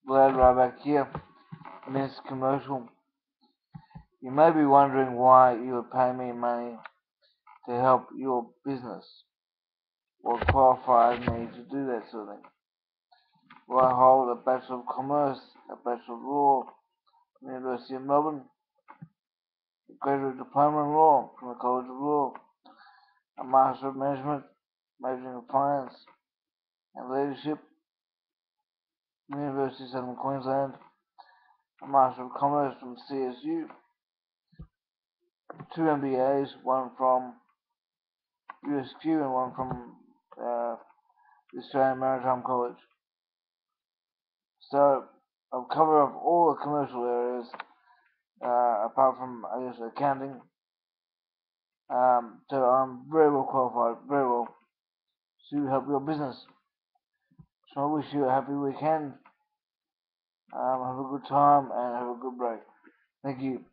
Glad right back here in this commercial. You may be wondering why you would pay me money to help your business. What qualifies me to do that sort of thing? Well, I hold a Bachelor of Commerce, a Bachelor of Law from the University of Melbourne, a Graduate Diploma in Law from the College of Law, a Master of Management, majoring in Finance and Leadership from the University of Southern Queensland, a Master of Commerce from CSU, two MBAs, one from USQ and one from the Australian Maritime College. So I've covered off all the commercial areas, apart from, I guess, accounting. So I'm very well qualified, very well to help your business. So I wish you a happy weekend. Have a good time and have a good break. Thank you.